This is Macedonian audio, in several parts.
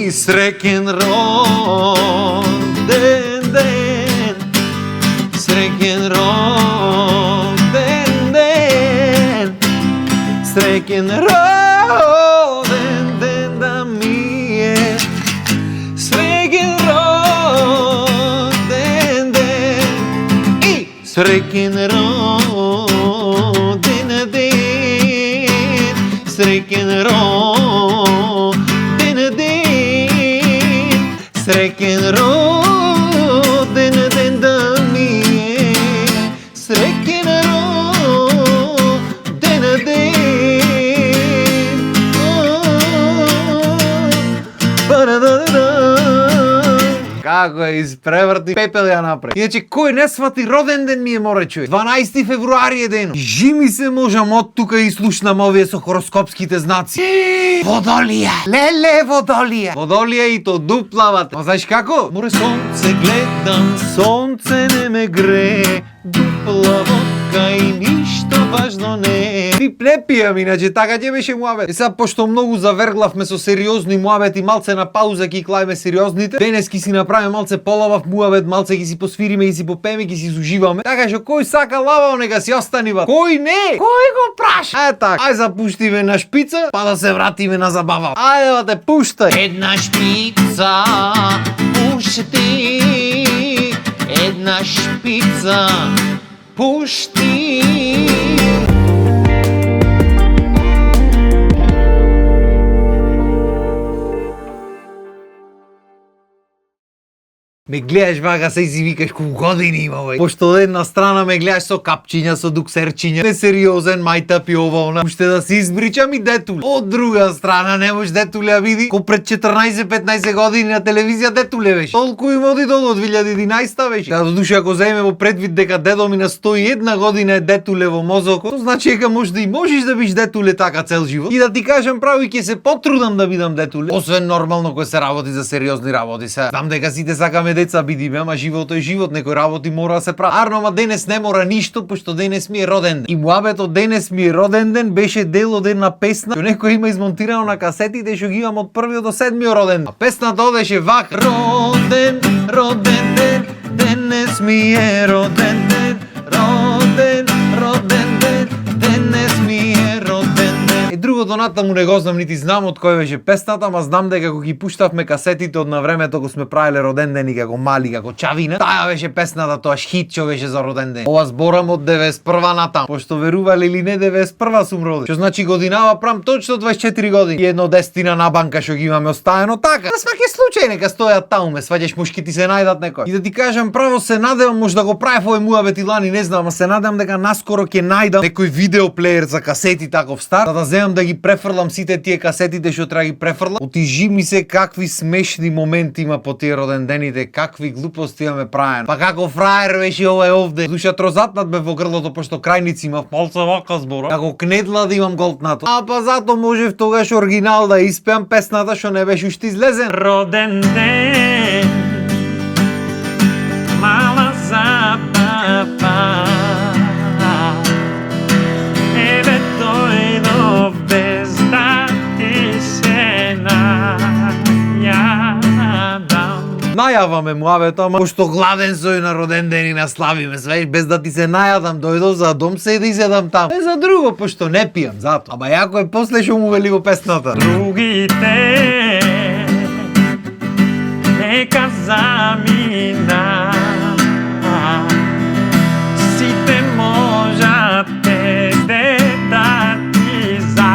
И среќен роден ден, среќен роден ден, среќен роден ден да ми е, среќен роден ден и среќен роден ден, среќен роден ден, среќен роден ден да ми е, среќен роден ден. Како е изпреврти, пепел ја направи. Иначе, кој не свати роден ден ми е море човек? 12 февруари е ден. Жими се можам од тука и слушнам овие со хороскопските знаци. Водолија! Леле, Водолија! Водолија и то дуплавате. Ма знаеш како? Море сонце гледам, сонце не ме гре, дуплаво кај ништо важно не. Ти не пијам, иначе така ќе беше муабет. И сега, пошто многу заверглавме со сериозни муабети, малце на пауза ќе клајме сериозните, денес ќе си направиме малце полавав муабет, малце ќе си посвириме, ќе си попеме, ќе си изуживаме. Така што кој сака лавао, нека си остани ба. Кој не? Кој го праша? Е така. Ај запуштиме на шпица, па да се вратиме на забава. Ајде ба те пуштај. Една шпица, пушти. Една шпица, пушти. Ме гледаш вака, се си викаш колку години има, бе. Пошто една страна ме гледаш со капчиња, со дуксерчиња, несериозен, мајтап и ова она. Уште да се избричам и детуле. Од друга страна не може детуле види, ко пред 14-15 години на телевизија детуле беше. Толку им оди до 2011 беше. Да, додуше ако земеме во предвид дека дедо ми на 101 година е детуле во мозокот, то значи дека може да и можеш да биш детуле така цел живот. И да ти кажам право, и ќе се потрудам да бидам детуле. Освен нормално кој се работи за сериозни работи. Се знам дека сите сакаме деца бидиме, ама животот е живот, некои работи мора да се прави. Арно, ама денес не мора ништо, пошто денес ми е роден ден. И муабетот денес ми е роден ден беше дел од една песна, што некој има измонтирано на касетите, што ги имам од првиот до 7-миот роден ден. А песната одеше вака: роден, роден ден, денес ми е роден ден, роден, роден ден, денес ми е роден ден. И другото натаму не го знам, нити знам од кој беше песната, ама знам дека кога ги пуштавме касетите од на времето кога сме правеле роден ден и како мали, како чавина, таа беше песната, тоа хит што беше за роден ден. Ова зборам од 91 натам, пошто верувале или не 91 сум роден. Што значи годинава прам точно 24 години. И едно дестина на банка што ги имаме оставено така. За сваки случај нека стојат таму, ме сваќаш мушки ти се најдат некој. И да ти кажам право, се надевам, може да го правев овој муабет и лани, не знам, ама се надевам дека наскоро ќе најдам некој видеоплеер за касети таков стар, да земам да ги префрлам сите тие касетите што треба ги префрлам. Отижи ми се какви смешни моменти има по тие роден дените, какви глупости имаме правено. Па како фраер беше овој овде. Душа трозатнат ме во грлото, пошто крајници имав малце вака збора. Како кнедла да имам голтнато. А па зато можев тогаш оригинал да испеам песната што не беше уште излезен. Роден ден, мала забава. Еве дојдов без да ти се најавам. Најаваме муабето, ама пошто гладен сој на роден ден и на славиме, свеж без да ти се најадам, дојдов за дом се и да изедам таму. Не за друго, пошто не пијам, зато. Ама јако е после што му вели во песната. Другите нека замина, сите можате да ти завида.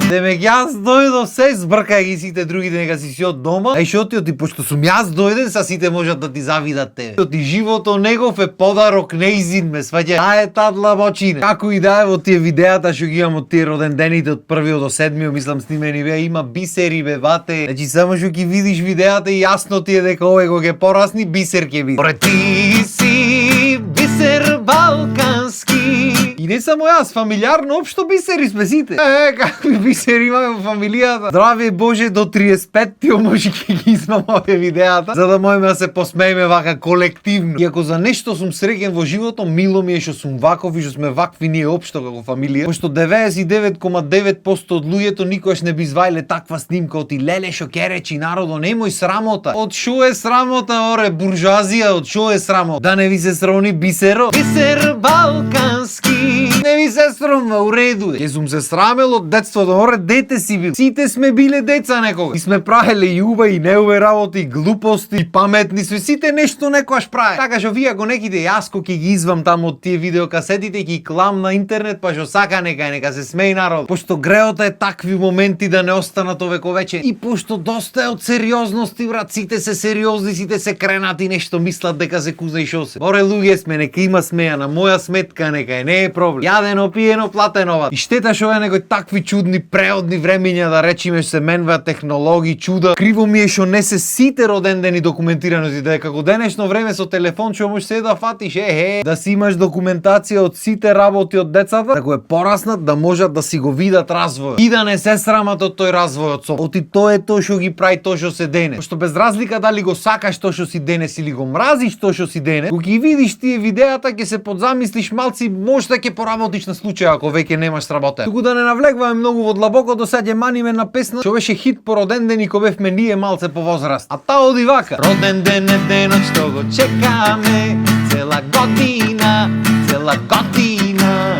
Демек јас дојдов се, збркај ги сите другите, нека си од дома. Ај шо ти оти, пошто сум јас дојден, са сите можат да ти завидат тебе. Оти живото негов е подарок неизин, ме сваќа. Ај тад лабочине. Како и да е во тие видеата што ги имам од тие роден дените од првиот до 7-миот, мислам снимени бе, има бисери бе, бате. Значи само што ќе видиш видеата и јасно ти е дека овој кога ќе порасни бисер ќе биде. Ти си бисер балкански, И не само јас, фамилиарно општо бисери сме сите. Какви бисери имаме во фамилијата. Здраве Боже, до 35-тиот може ќе ги извам овие видеата, за да можеме да се посмееме вака колективно. И ако за нешто сум среќен во животот, мило ми е што сум ваков и што сме вакви ние општо како фамилија. Пошто 99,9% од луѓето никогаш не би извајле таква снимка од леле што ќе речи народо, немој срамота. Од шо е срамота, оре, буржуазија, од шо е срамота? Да не ви се сравни бисеро? Бисер балкански. Не ви се срамва, уреду е. Ќе сум се срамел од детството, оре, дете си бил. Сите сме биле деца некога. И сме правеле и уба и неуве работи, и глупости, и паметни сме, сите нешто некојаш прави. Така што вие ако неките јас ко ќе ги извам таму од тие видеокасетите, ќе ги клам на интернет, па што сака нека се смеи народ. Пошто греото е такви моменти да не останат овековече. И пошто доста е од сериозности, брат, сите се сериозни, сите се кренати, нешто мислат дека се кузна и шо се. Оре, луѓе сме, нека има смеја, на моја сметка нека е, не е проблем. Јадено, пиено, платено. И штета што е некои такви чудни преодни времиња да речиме што се менува технологии, чуда. Криво ми е што не се сите роден дени документирани, да е како денешно време со телефон што можеш се да фатиш, да си имаш документација од сите работи од децата, да го е пораснат, да можат да си го видат развојот и да не се срамат од тој развојот со. Оти тоа е тоа што ги прави тоа што се денес. Пошто без разлика дали го сакаш тоа што си денес или го мразиш тоа што си денес, кога ги видиш тие видеата ќе се подзамислиш малци, можда ќе поработиш на случај ако веќе немаш сработен. Туку да не навлегваме многу во длабоко, до сега маниме на песна што беше хит по роден ден и кога бевме ние малце по возраст. А таа оди вака: роден ден е денот што го чекаме цела година, цела година.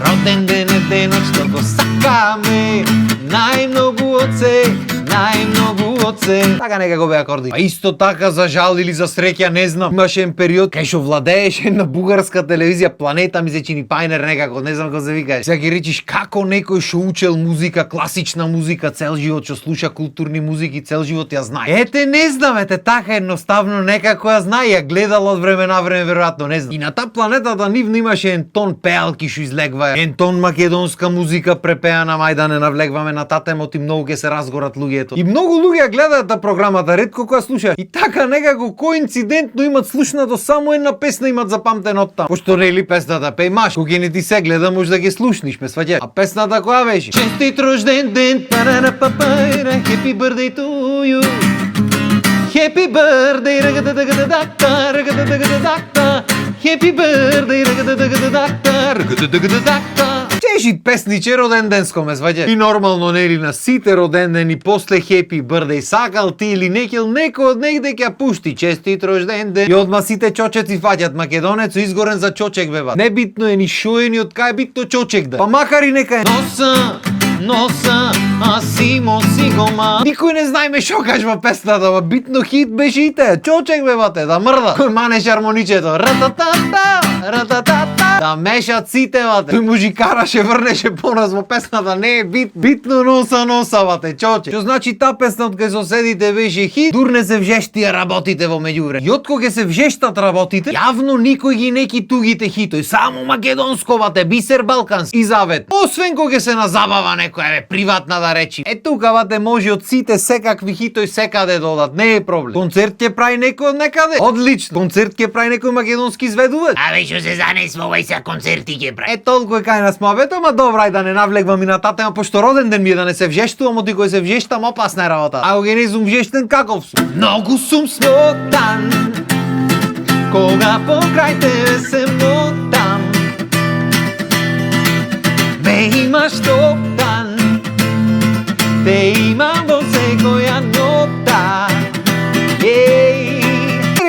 Роден ден е денот што го сакаме најмногу од се, најмногу од се. Така некако беа акорди. А исто така за жал или за среќа, не знам, имаше еден период кај што владееше на бугарска телевизија Планета, ми се чини Пајнер некако, не знам како се викаш. Сега ги речиш како некој што учел музика, класична музика цел живот, што слуша културни музики цел живот ја знае. Ете не знам, ете така едноставно некако ја знае, ја гледала од време на време веројатно, не знам. И на таа планетата нивно имаше еден тон пеалки што излегва, еден тон македонска музика препеана, мај да не навлегваме на таа тема, многу ќе се разгорат луѓето. И многу луѓе гледаат таа програмата, ретко која слушаат. И така некако коинцидентно имат слушнато само една песна, имат запамтено од таму. Пошто нели песната пеј маш, кога не ти се гледа може да ги слушниш, ме сваќаш. А песната која беше? Честит рожден ден, парарапапајра, happy birthday to you. Happy birthday, рагададагададакта, рагададагададакта. Happy birthday, рагададагададакта, рагададагададакта. Чешит песниче роден денско, ме сваќаш. И нормално нели на сите роден ден и после happy birthday сакал ти или некел некој од негде ќе пушти честит рожден ден. И одма сите чочеци фаќат македонец изгорен за чочек беба. Небитно е ни шо е ни од кај битно чочек да. Па макар и нека е носа, асимо сигома. Никој не знаеме шо кажува песната, ама битно хит беше и те. Чочек бебате, да мрда. Кој манеш армоничето. Рататата, рататата. Да мешат сите бате. Тој мужикараше врнеше понас во песната, не е битно носа бате, чочек. Што значи таа песна од кај соседите беше хит, дурне се вжештија работите во меѓувреме. И откога се вжештат работите, јавно никој ги неки тугите хитои, само македонско бате, бисер балкански и завет. Освен кога се на забава некоја приватна да речи. Е тука бате може од сите секакви хитои секаде додат, не е проблем. Концерт ќе прави некој од некаде? Одлично. Концерт ќе прави некој македонски изведувач? Абе што се занесвај се концерти ќе прави. Е толку е кај нас мобето, ама добра да не навлегвам и на таа тема, пошто роден ден ми е да не се вжештувам, оти кој се вжештам опасна е работа. Ако ги не сум вжештен, каков сум? Многу сум смутан, кога покрај тебе се мотам. Ме имаш топтан, те имам во секоја нота.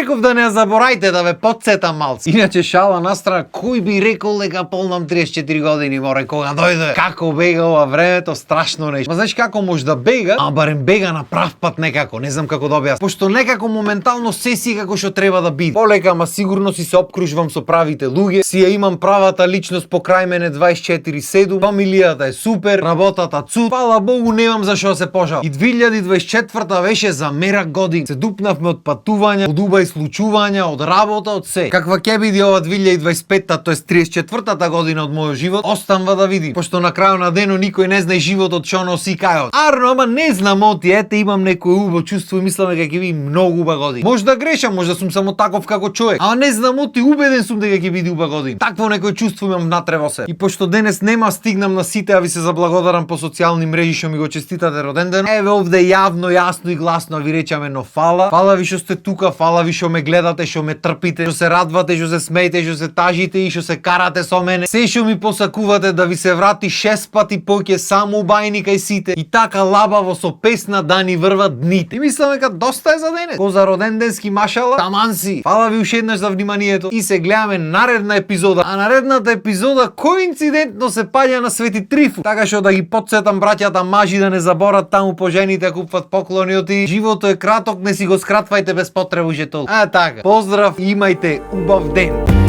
Реков да не заборајте да ве потсетам малци. Иначе шала настрана, кој би рекол дека полнам 34 години, море, кога дојде. Како бега ова времето, страшно нешто. Ма знаеш како може да бега, а барем бега на прав пат некако, не знам како да објаснам. Пошто некако моментално се си како што треба да биде. Полека, ама сигурно си се опкружвам со правите луѓе, си ја имам правата личност покрај мене 24/7, фамилијата е супер, работата цуд, фала Богу немам за што се пожал. И 2024 беше за мерак година. Се дупнавме од патувања, од убај случувања, пучувања, од работа, од се. Каква ќе биде ова 2025-та, тоест 34-та година од мојот живот, останува да видим. Пошто на крајот на денот никој не знае животот што носи кај од. Арно, ама не знам оти, ете имам некој убаво чувство и мислам дека ќе биде многу убава година. Може да грешам, може да сум само таков како човек, ама не знам оти, убеден сум дека ќе биде убава година. Такво некој чувство имам внатре во себе. И пошто денес нема стигнам на сите, а ви се заблагодарам по социјални мрежи што ми го честитате роден ден. Еве овде јавно, јасно и гласно ви речам едно фала. Фала ви што сте тука, фала ви што ме гледате, што ме трпите, што се радвате, што се смеете, што се тажите и што се карате со мене. Се што ми посакувате да ви се врати 6 пати поќе само убајни кај сите и така лабаво со песна да ни врват дните. И мислам дека доста е за денес. Ко за роденденски машала, таман си. Фала ви уште еднаш за вниманието и се гледаме наредна епизода. А наредната епизода коинцидентно се паѓа на Свети Трифун. Така што да ги потсетам браќата мажи да не заборат таму по жените купат поклони оти. Живото е краток, не си го скратвајте без потреба ужетол. А така. Поздрав и имајте убав ден.